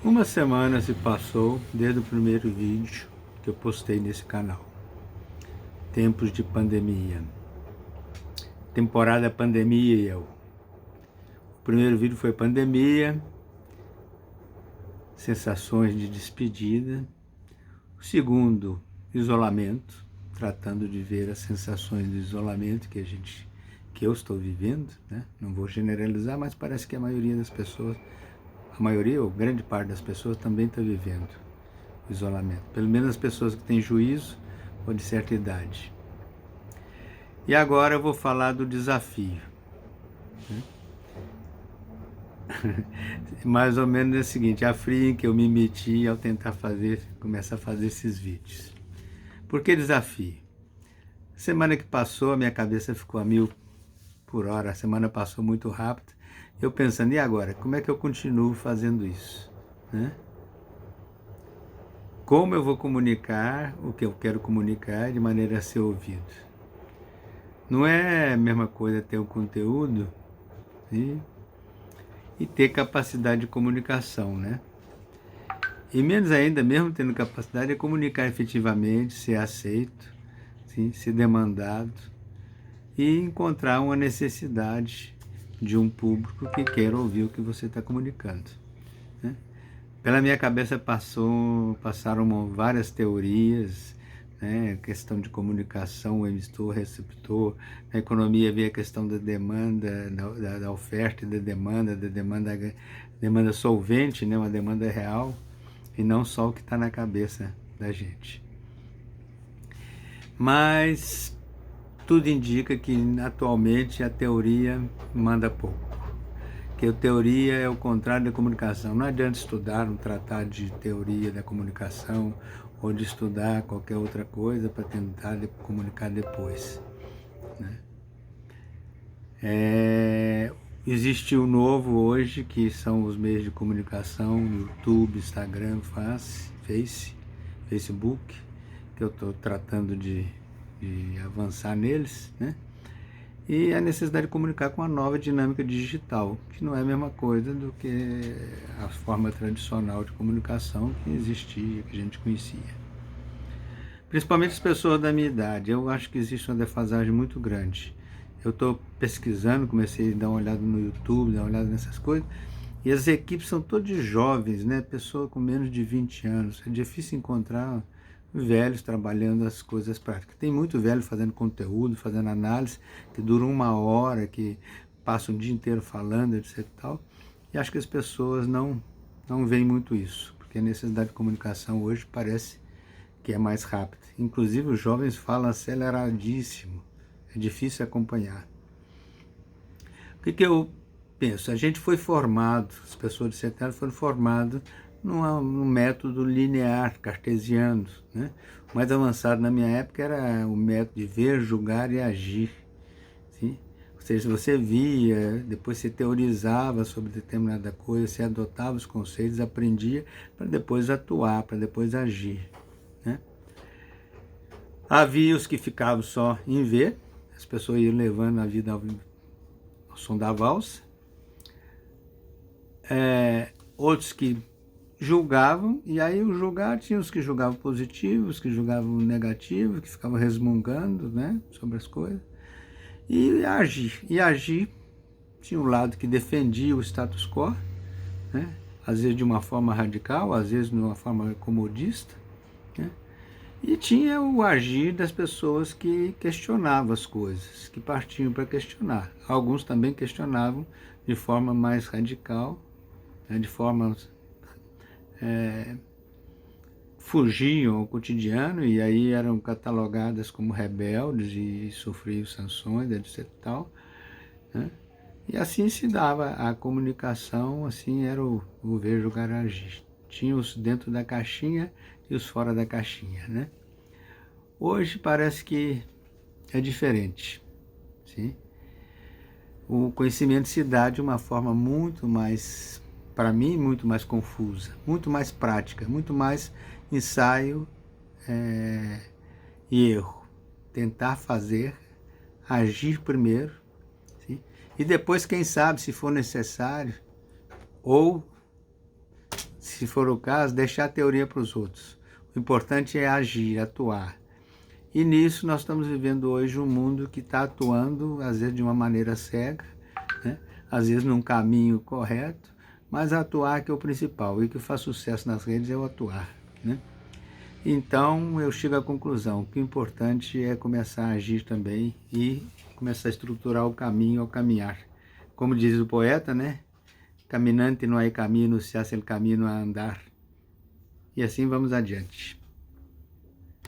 Uma semana se passou desde o primeiro vídeo que eu postei nesse canal. Tempos de pandemia. Temporada pandemia e eu. O primeiro vídeo foi pandemia, sensações de despedida. O segundo, isolamento, tratando de ver as sensações do isolamento que eu estou vivendo, né? Não vou generalizar, mas parece que a maioria das pessoas, a maioria ou grande parte das pessoas também está vivendo o isolamento. Pelo menos as pessoas que têm juízo ou de certa idade. E agora eu vou falar do desafio. Mais ou menos é o seguinte, a fria em que eu me meti ao tentar começar a fazer esses vídeos. Por que desafio? Semana que passou, a minha cabeça ficou a 1000 por hora, a semana passou muito rápido. Eu pensando, e agora? Como é que eu continuo fazendo isso? Né? Como eu vou comunicar o que eu quero comunicar de maneira a ser ouvido? Não é a mesma coisa ter o conteúdo e ter capacidade de comunicação, né? E menos ainda, mesmo tendo capacidade de comunicar efetivamente, ser aceito, sim, ser demandado e encontrar uma necessidade de um público que queira ouvir o que você está comunicando, né? Pela minha cabeça passaram várias teorias, né? Questão de comunicação, emistor, receptor. Na economia havia a questão da demanda, da oferta e da demanda solvente, né? Uma demanda real, e não só o que está na cabeça da gente. Mas tudo indica que atualmente a teoria manda pouco. Que a teoria é o contrário da comunicação. Não adianta estudar um tratado de teoria da comunicação ou de estudar qualquer outra coisa para tentar comunicar depois, né? Existe o novo hoje, que são os meios de comunicação, YouTube, Instagram, Facebook, que eu estou tratando de avançar neles, né? E a necessidade de comunicar com a nova dinâmica digital, que não é a mesma coisa do que a forma tradicional de comunicação que existia, que a gente conhecia. Principalmente as pessoas da minha idade, eu acho que existe uma defasagem muito grande. Eu estou pesquisando, comecei a dar uma olhada no YouTube, dar uma olhada nessas coisas, e as equipes são todas de jovens, né? Pessoa com menos de 20 anos. É difícil encontrar velhos trabalhando as coisas práticas. Tem muito velho fazendo conteúdo, fazendo análise, que dura 1 hora, que passa um dia inteiro falando, etc. e tal. E acho que as pessoas não veem muito isso, porque a necessidade de comunicação hoje parece que é mais rápida. Inclusive os jovens falam aceleradíssimo, é difícil acompanhar. O que eu penso? A gente foi formado, as pessoas de 70 anos foram formadas num método linear, cartesiano, né? O mais avançado na minha época era o método de ver, julgar e agir, sim? Ou seja, você via, depois você teorizava sobre determinada coisa, você adotava os conceitos, aprendia para depois atuar, para depois agir, né? Havia os que ficavam só em ver, as pessoas iam levando a vida ao som da valsa. Outros que julgavam, e aí o julgar tinha os que julgavam positivo, os que julgavam negativo, que ficavam resmungando, né, sobre as coisas, e agir tinha um lado que defendia o status quo, né, às vezes de uma forma radical, às vezes de uma forma comodista, né, e tinha o agir das pessoas que questionavam as coisas, que partiam para questionar. Alguns também questionavam de forma mais radical, né, de forma fugiam ao cotidiano e aí eram catalogadas como rebeldes e sofriam sanções, etc. e tal, né? E assim se dava a comunicação, assim era o ver, julgar, agir. Tinha os dentro da caixinha e os fora da caixinha, né? Hoje parece que é diferente, sim? O conhecimento se dá de uma forma muito mais, para mim, muito mais confusa, muito mais prática, muito mais ensaio e erro. Tentar fazer, agir primeiro, sim? E depois, quem sabe, se for necessário, ou se for o caso, deixar a teoria para os outros. O importante é agir, atuar. E nisso nós estamos vivendo hoje um mundo que está atuando, às vezes de uma maneira cega, né? Às vezes num caminho correto, mas atuar que é o principal. E o que faz sucesso nas redes é o atuar, né? Então eu chego à conclusão que o importante é começar a agir também e começar a estruturar o caminho ao caminhar. Como diz o poeta, né? Caminante não há caminho, se hace el camino a andar. E assim vamos adiante.